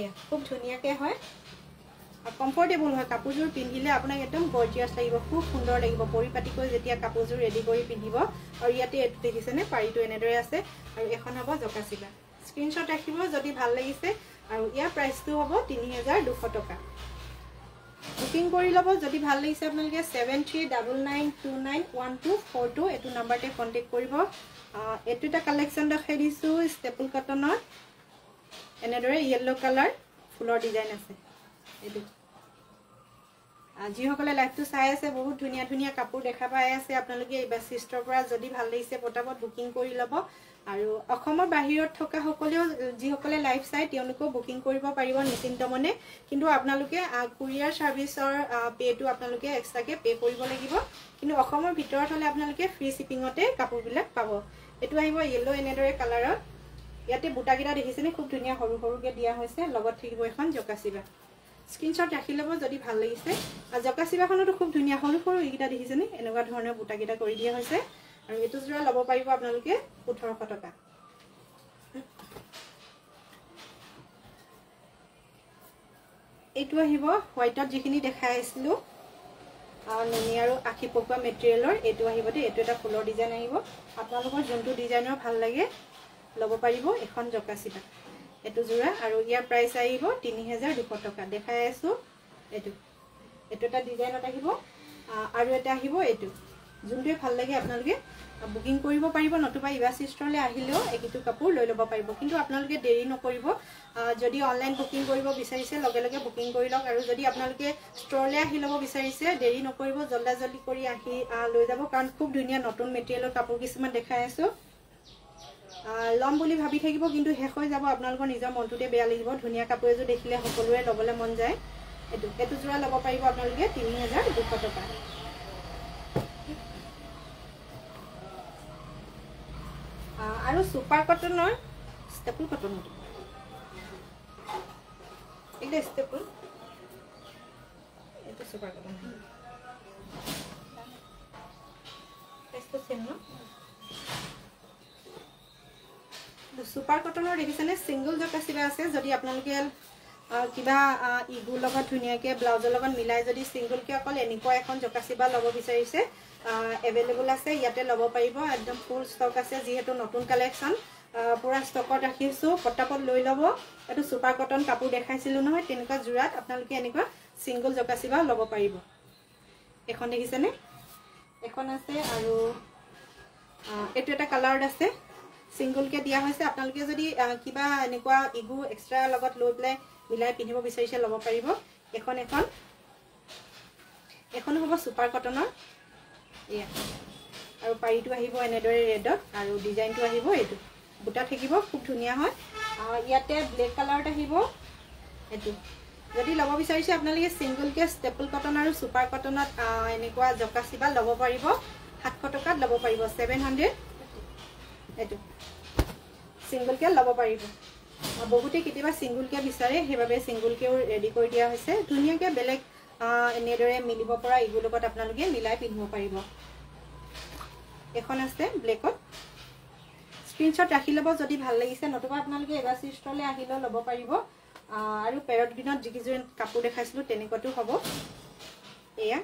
এয়া খুব ধুনিয়াকে হয় আৰু কমফৰ্টেবল হয় কাপোৰজোৰ পিন্ধিলে আপোনাক একদম গৰ্জিয়াস লাগিব খুব সুন্দৰ লাগিব পৰিপাটিকৈ যেতিয়া কাপোৰজোৰ ৰেডি কৰি পিন্ধিব আৰু ইয়াতে এটো দেখিছে নে পাৰিটো এনেদৰে আছে আৰু এখন হ'ব জকাচিবা স্ক্ৰিনশ্বট ৰাখিব যদি ভাল লাগিছে আৰু ইয়াৰ প্ৰাইসটো হ'ব 3200 টকা বুকিং কৰি ল'ব যদি ভাল লাগিছে আপোনালোকে 7399291242 এটো নম্বৰতে কন্টাক্ট কৰিব এটো এটা কালেকচন দেখাই দিছো ষ্টেপল কটনৰ এনেদৰে ইয়েলো কালাৰ ফুলৰ ডিজাইন আছে এটো যিসকলে লাইভটো চাই আছে বহুত ধুনিয়া ধুনিয়া কাপোৰ দেখা পাই আছে আপোনালোকে ইবাসি ষ্টৰ পৰা যদি ভাল লাগিছে পটাপট বুকিং কৰি ল'ব আৰু অসমৰ বাহিৰত থকা সকলেও যিসকলে লাইভ চাই তেওঁলোকো বুকিং কৰিব পাৰিব নিশ্চিন্ত মনে কিন্তু আপোনালোকে কুৰিয়াৰ সাৰ্ভিসৰ পেটো আপোনালোকে এক্সট্ৰাকে পে কৰিব লাগিব কিন্তু অসমৰ ভিতৰত হলে আপোনালোকে ফ্ৰী শিপিংতে কাপোৰবিলাক পাব এটো আহিব ইয়েলো এনেদৰে কালাৰত ইয়াতে বুটাগিটা দেখিছেনে খুব ধুনিয়া সৰু সৰুকে দিয়া হৈছে লগত থাকিব এখন জকাচিবা স্ক্ৰিনশ্বট ৰাখি ল'ব যদি ভাল লাগিছে আৰু জকাচিবাখনটো খুব ধুনিয়া সৰু সৰু এইগিটা দেখিছেনে এনেকুৱা ধৰণৰ বুটাগিটা কৰি দিয়া হৈছে আৰু এটো জোৰা ল'ব পাৰিব আপোনালোকে 1800 টকা এটো আহিব হোৱাইটত যিখিনি দেখাই আছিলো নুনি আৰু আখি পকুৱা মেটেৰিয়েলৰ এটো আহিব দে এটো এটা ফুলৰ ডিজাইন আহিব আপোনালোকৰ যোনটো ডিজাইনৰ ভাল লাগে ল'ব পাৰিব এখন জকাচিবা এটো জোৰা আৰু ইয়াৰ প্ৰাইস আহিব 3200 টকা দেখাই আছো এটো এটা ডিজাইনত আহিব আৰু এটা আহিব এটো যোনটোৱে ভাল লাগে আপোনালোকে বুকিং কৰিব পাৰিব নতুবা ইবাসি ষ্টৰলে আহিলেও একিটো কাপোৰ লৈ ল'ব পাৰিব কিন্তু আপোনালোকে দেৰি নকৰিব যদি অনলাইন বুকিং কৰিব বিচাৰিছে লগে লগে বুকিং কৰি লওক আৰু যদি আপোনালোকে ষ্টৰলে আহি ল'ব বিচাৰিছে দেৰি নকৰিব জলদি কৰি আহি লৈ যাব কাৰণ খুব ধুনিয়া নতুন মেটেৰিয়েলৰ কাপোৰ কিছুমান দেখাই আছো লম বুলি ভাবি থাকিব কিন্তু শেষ হৈ যাব আপোনালোকৰ নিজৰ মনটোতে বেয়া লাগিব ধুনিয়া কাপোৰ এজো দেখিলে সকলোৱে ল'বলৈ মন যায় এটো জোৰা ল'ব পাৰিব আপোনালোকে 3200 টকা আৰু সুপাৰ কটনৰ ষ্টেপল কটনৰ এটা ষ্টেপল এটা সুপাৰ কটন এটো সেম ন সুপাৰ কটনৰ দেখিছেনে সিঙ্গল জকাচিবা আছে যদি আপোনালোকে কিবা ইগুৰ লগত ধুনিয়াকে ব্লাউজৰ লগত মিলাই যদি সিঙ্গলকে অকল এনেকুৱা এখন জকাচিবা ল'ব বিচাৰিছে अवेलेबल আছে ইয়াতে ল'ব পাৰিব একদম ফুল ষ্টক আছে যেহেতু নতুন কালেকচন পুৰা ষ্টকত ৰাখিছো পটাপট লৈ ল'ব এটো সুপাৰ কটন কাপোৰ দেখাইছিলো নহয় তেনেকুৱা জুৰাত আপোনালোকে এনেকুৱা সিঙ্গল জকাচিবা ল'ব পাৰিব এখন দেখিছেনে এখন আছে আৰু এটো এটা কালাৰত আছে সিঙ্গল কে দিয়া হৈছে আপোনালোকে যদি কিবা এনেকুৱা ইগু এক্সট্ৰা লগত লৈ প্লে মিলাই পিন্ধিব বিচাৰিছে ল'ব পাৰিব এখন এখন হ'ব সুপাৰ কটনৰ এয়া আৰু পাৰিটো আহিব এনেদৰে ৰেডত আৰু ডিজাইনটো আহিব এইটো বুটা থাকিব খুব ধুনীয়া হয় ইয়াতে ব্লেক কালাৰত আহিব এইটো যদি ল'ব বিচাৰিছে আপোনালোকে সিঙ্গল কে ষ্টেপল কটন আৰু সুপাৰ কটনত এনেকুৱা জকাচিবা ল'ব পাৰিব 700 টকাত ল'ব পাৰিব 700 এইটো সিঙ্গল কে ল'ব পাৰিব বহুতে কেতিয়াবা সিঙ্গল কে বিচাৰে হেবাবে সিঙ্গল কেও ৰেডি কৰি দিয়া হৈছে ধুনীয়াকে বেলেগ এনেদৰে মিলিব পৰা ইগুৰ লগত আপোনালোকে মিলাই পিন্ধিব পাৰিব এখন আছে ব্লেকত স্ক্ৰিনশ্বট ৰাখি ল'ব যদি ভাল লাগিছে নতুবা আপোনালোকে এবাসি ষ্টলে আহিলে ল'ব পাৰিব আৰু পেৰট গ্ৰীনত যিকিজন কাপোৰ দেখাইছিলো তেনেকুৱাটো হ'ব এয়া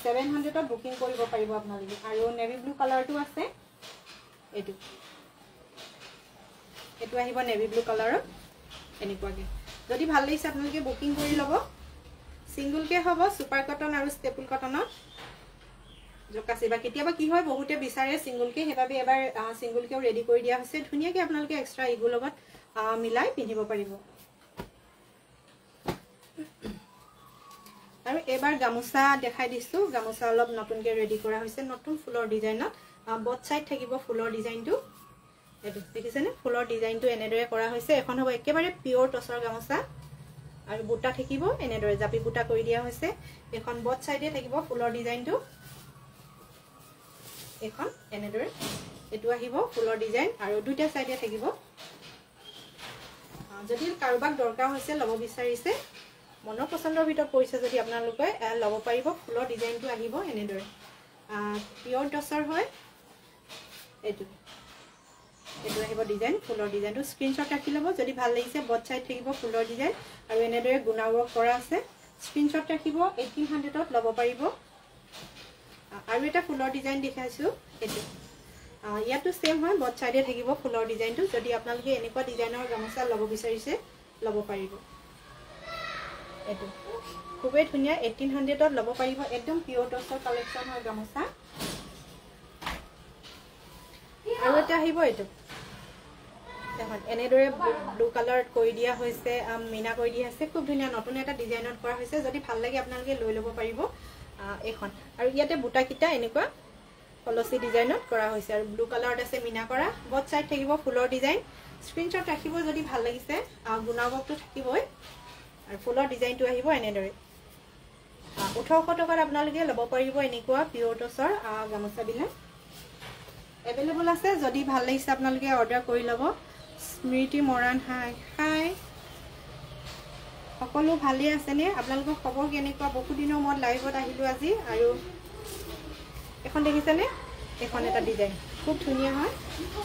700 ত বুকিং কৰিব পাৰিব আপোনালোকে আৰু নেভি ব্লু কালাৰটো আছে এইটো আহিব নেভি ব্লু কালাৰত এনেকুৱাকে যদি ভাল লাগিছে আপোনালোকে বুকিং কৰি ল'ব সিঙ্গল কে হ'ব সুপাৰ কটন আৰু ষ্টেপল কটনত জকাচিবা কেতিয়াবা কি হয় বহুতে বিচাৰে সিঙ্গল কে হেবাবে এবাৰ সিঙ্গল কেও ৰেডি কৰি দিয়া হৈছে ধুনীয়াকে আপোনালোকে এক্সট্ৰা ইগু লগত মিলাই পিন্ধিব পাৰিব আৰু এবাৰ গামোচা দেখাই দিছো গামোচা অলপ নতুনকে ৰেডি কৰা হৈছে নতুন ফুলৰ ডিজাইনত বট সাইড থাকিব ফুলৰ ডিজাইনটো এটো দেখিছেনে ফুলৰ ডিজাইনটো এনেদৰে কৰা হৈছে এখন হ'ব একেবাৰে পিওৰ টছৰ গামোচা আৰু বুটা থাকিব এনেদৰে জাপি বুটা কৰি দিয়া হৈছে এখন বট সাইডে থাকিব ফুলৰ ডিজাইনটো এখন এনেদৰে এটো আহিব ফুলৰ ডিজাইন আৰু দুটা সাইডে থাকিব যদি কাৰোবাক দৰকাৰ হৈছে ল'ব বিচাৰিছে মনৰ পছন্দৰ ভিতৰত পৰিছে যদি আপোনালোকে ল'ব পাৰিব ফুলৰ ডিজাইনটো আহিব এনেদৰে পিওৰ টছৰ হয় এটো আহিব ডিজাইন ফুলৰ ডিজাইনটো স্ক্ৰিনশ্বট ৰাখি ল'ব যদি ভাল লাগিছে বট সাইড থাকিব ফুলৰ ডিজাইন আৰু এনেদৰে গুণা ৱৰ্ক কৰা আছে স্ক্ৰিনশ্বট ৰাখিব 1800 ত ল'ব পাৰিব আৰু এটা ফুলৰ ডিজাইন দেখাইছো এটো ইয়াতো সেম হয় বট সাইডে থাকিব ফুলৰ ডিজাইনটো যদি আপোনালোকে এনেকুৱা ডিজাইনৰ গামোচা ল'ব বিচাৰিছে ল'ব পাৰিব এটো খুবেই ধুনীয়া 1800 ত ল'ব পাৰিব একদম পিওৰ টছৰ কালেকচন হয় গামোচা আৰু এটা আহিব এটো দেখুন এনেদৰে ব্লু কালাৰত কৰি দিয়া হৈছে মিনা কৰি দিয়া আছে খুব ধুনীয়া নতুন এটা ডিজাইনত কৰা হৈছে যদি ভাল লাগে আপোনালোকে লৈ ল'ব পাৰিব এখন আৰু ইয়াতে বুটা কিটা এনেকুৱা কলসি ডিজাইনত কৰা হৈছে আৰু ব্লু কালাৰত আছে মিনা কৰা বট সাইড থাকিব ফুলৰ ডিজাইন স্ক্ৰিনশ্বট ৰাখিব যদি ভাল লাগিছে গুণা ৱৰ্কটো থাকিবই আৰু ফুলৰ ডিজাইনটো আহিব এনেদৰে 1800 টকাত আপোনালোকে ল'ব পাৰিব এনেকুৱা পিওৰ টছৰ গামোচা বিলাক এভেইলেবল আছে যদি ভাল লাগিছে আপোনালোকে অৰ্ডাৰ কৰি ল'ব স্মৃতি মৰাণ হাই সকলো ভালে আছে নে আপোনালোকৰ খবৰ কেনেকুৱা বহু দিনৰ মত লাইভত আহিলো আজি আৰু এখন দেখিছেনে এখন এটা ডিজাইন খুব ধুনীয়া হয়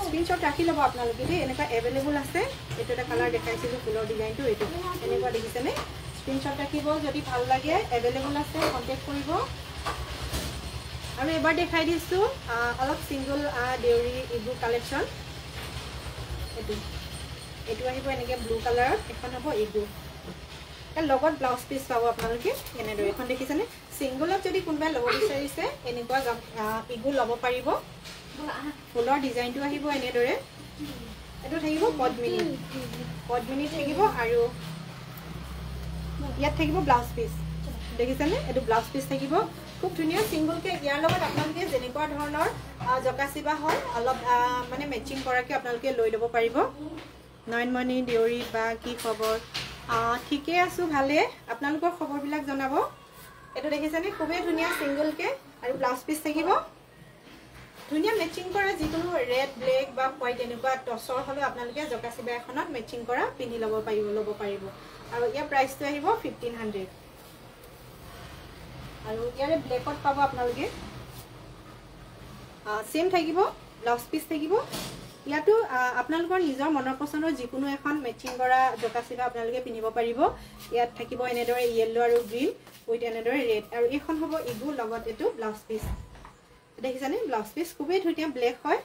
স্ক্ৰিনশ্বট ৰাখি ল'ব আপোনালোকে দেই এনেকুৱা এভেইলেবল আছে এটো এটা কালাৰ দেখাইছিলো ফুলৰ ডিজাইনটো এটো এনেকুৱা দেখিছেনে স্ক্ৰিনশ্বট ৰাখিব যদি ভাল লাগে এভেইলেবল আছে কন্টাক্ট কৰিব আৰু এবাৰ দেখাই দিছো অলপ সিঙ্গল দেউৰি ইগু কালেকচন এটো আহিব এনেকে ব্লু কালাৰত এখন হ'ব ইগু এ লগত ব্লাউজ পিস পাব আপোনালোকে এনেদৰে এখন দেখিছেনে সিঙ্গলত যদি কোনবাই ল'ব বিচাৰিছে এনেকুৱা ইগু ল'ব পাৰিব ফুলৰ ডিজাইনটো আহিব এনেদৰে এটো থাকিব পদ্মিনী থাকিব আৰু ইয়াত থাকিব ব্লাউজ পিস দেখিছেনে এটো ব্লাউজ পিস থাকিব খুব ধুনীয়া সিঙ্গল কে ইয়াৰ লগত আপোনালোকে যেনেকুৱা ধৰণৰ জকাচিবা হয় অলপ মানে মেচিং কৰাকে আপোনালোকে লৈ ল'ব পাৰিব নয়নমণি দেউৰি বা কি খবৰ ঠিকে আছো ভালে আপোনালোকৰ খবৰবিলাক জনাব এটো দেখিছেনে খুবেই ধুনীয়া সিঙ্গল কে আৰু ব্লাউজ পিস থাকিব ধুনীয়া মেচিং কৰা যিকোনো ৰেড ব্লেক বা হোৱাইট এনেকুৱা টছৰ হলো আপোনালোকে জকাচিবা এখনত মেচিং কৰা পিন্ধি ল'ব পাৰিব আৰু ইয়াৰ প্ৰাইসটো আহিব 1500 আৰু ইয়াৰে ব্লেকত পাব আপোনালোকে সেম থাকিব ব্লাউজ পিস থাকিব ইয়াতো আপোনালোকৰ নিজৰ মনৰ পছন্দৰ যিকোনো এখন মেচিং কৰা জকাচিবা আপোনালোকে পিন্ধিব পাৰিব ইয়াত থাকিব এনেদৰে ইয়েলো আৰু গ্ৰীন উইথ এনেদৰে ৰেড আৰু এখন হ'ব ইগু লগত এটো ব্লাউজ পিস দেখিছানে ব্লাউজ পিস খুবেই ধুনীয়া ব্লেক হয়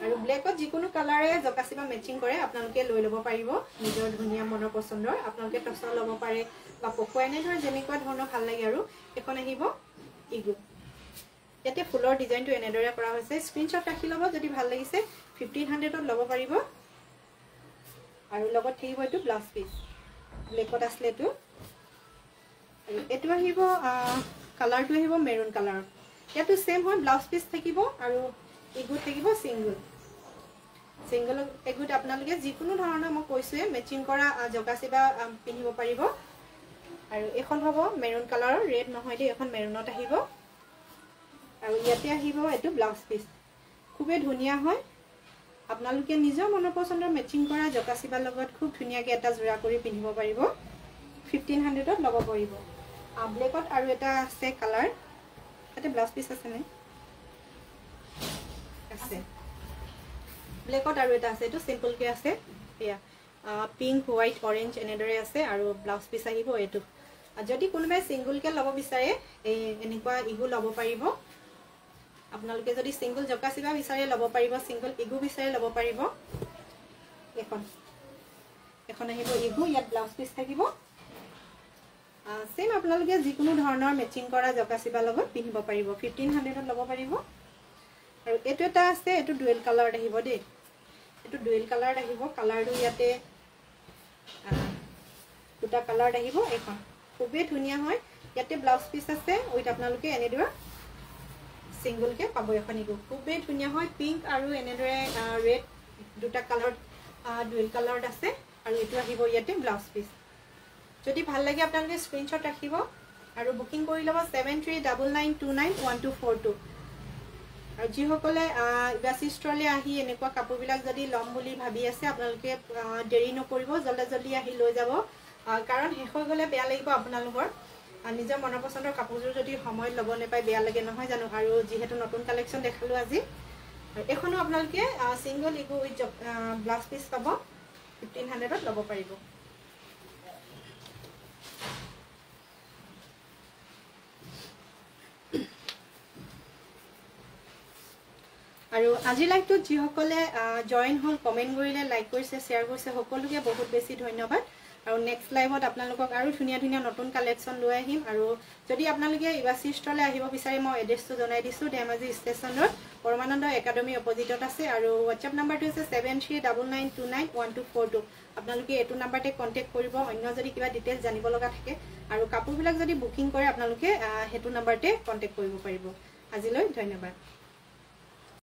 আৰু ব্লেকত যিকোনো কালাৰে জকাচিবা মেচিং কৰে আপোনালোকে লৈ ল'ব পাৰিব নিজৰ ধুনীয়া মনৰ পছন্দৰ আপোনালোকে টছ ল'ব পাৰে বা পকোৱা এনেদৰে যেনেকুৱা ধৰণৰ ভাল লাগে আৰু এখন আহিব ইগু ইয়াতে ফুলৰ ডিজাইনটো এনেদৰে কৰা হৈছে স্ক্ৰিনশ্বট ৰাখি ল'ব যদি ভাল লাগিছে 1500 ত ল'ব পাৰিব আৰু লগত থাকিব এটো ব্লাউজ পিস ব্লেকত আসলে এটো এটো আহিব কালাৰটো আহিব মেৰুন কালাৰ ইয়াতো সেম হয় ব্লাউজ পিস থাকিব আৰু এগুত থাকিব সিঙ্গল এগুত আপোনালোকে যিকোনো ধৰণৰ মই কৈছোৱে মেচিং কৰা জকাচিবা পিন্ধিব পাৰিব আৰু এখন হ'ব মেৰুন কালাৰৰ ৰেড নহয় দে এখন মেৰুনত আহিব আৰু ইয়াতে আহিব এটো ব্লাউজ পিস খুবে ধুনিয়া হয় আপোনালোকে নিজৰ মনৰ পছন্দৰ মেচিং কৰা জকাচিবা লগত খুব ধুনিয়াকে এটা জোৰা কৰি পিন্ধিব পাৰিব 1500 ত লব পাৰিব ব্লেকত আৰু এটা আছে কালাৰ এতে ব্লাউজ পিস আছে নে আছে ব্লেকত আৰু এটা আছে এটো সিম্পল কে আছে ইয়া পিঙ্ক হোয়াইট অৰেঞ্জ এনেদৰে আছে আৰু ব্লাউজ পিস আহিব এটো যদি কোনোবাই সিঙ্গল কে লব বিচাৰে এই এনেকুৱা ইগু লব পাৰিব আপোনালোকে যদি সিঙ্গল জকাচিবা বিচাৰে লব পাৰিব সিঙ্গল ইগু বিচাৰে লব পাৰিব এখন আহিব ইগু ইয়াত ব্লাউজ পিস থাকিব সেম আপোনালোকে যিকোনো ধৰণৰ মেচিং কৰা জকাচিবা লগত পিন্ধিব পাৰিব 1500 ত লব পাৰিব আৰু এটো এটা আছে এটো ডুৱেল কালাৰ আহিব দে এটো ডুৱেল কালাৰ আহিব কালাৰটো ইয়াতে দুটা কালাৰ আহিব এখন খুবেই ধুনিয়া হয় ইয়াতে ব্লাউজ পিস আছে উইথ আপোনালোকে এনেদৰে সিঙ্গল কে পাব এখন ইগু খুবেই ধুনিয়া হয় পিঙ্ক আৰু এনেদৰে ৰেড দুটা কালাৰ ডুৱেল কালাৰত আছে আৰু এটো আহিব ইয়াতে ব্লাউজ পিস যদি ভাল লাগে আপোনালোকে স্ক্ৰিনশ্বট ৰাখিব আৰু বুকিং কৰি লব 7399291242 আৰু যি সকলে ইবাসি ষ্টৰলে আহি এনেকুৱা কাপোৰবিলাক যদি লম বুলি ভাবি আছে আপোনালোকে দেৰি নকৰিব জলদি আহি লৈ যাব কাৰণ শেষ হৈ গলে বেয়া লাগিব আপোনালোকৰ নিজৰ মনৰ পছন্দৰ কাপোৰযোৰ যদি সময় লব নেপায় বেয়া লাগে নহয় জানো আৰু যেহেতু নতুন কালেকচন দেখালো আজি এখনো আপোনালোকে সিঙ্গল ইগু উইথ ব্লাউজ পিস পাব 1500 ত লব পাৰিব আৰু আজি লাইভটো যি সকলে জয়েন হল কমেন্ট কৰিলে লাইক কৰিছে শেয়াৰ কৰিছে সকলোকে বহুত বেছি ধন্যবাদ আৰু নেক্সট লাইভত আপোনালোকক আৰু ধুনিয়া ধুনিয়া নতুন কালেকচন লৈ আহিম আৰু যদি আপোনালোকে ইবাসি ষ্টৰলে আহিব বিচাৰে মই এড্ৰেছটো জনাই দিছো ধেমাজি ষ্টেচনৰ পৰমানন্দ একাডেমি অপজিটত আছে আৰু WhatsApp নাম্বাৰটো আছে 7399291242 আপোনালোকে এটো নাম্বাৰতে কন্টাক্ট কৰিব অন্য যদি কিবা ডিটেইলছ জানিব লগা থাকে আৰু কাপোৰবিলাক যদি বুকিং কৰে আপোনালোকে হেতু নাম্বাৰতে কন্টাক্ট কৰিব পাৰিব আজিলৈ ধন্যবাদ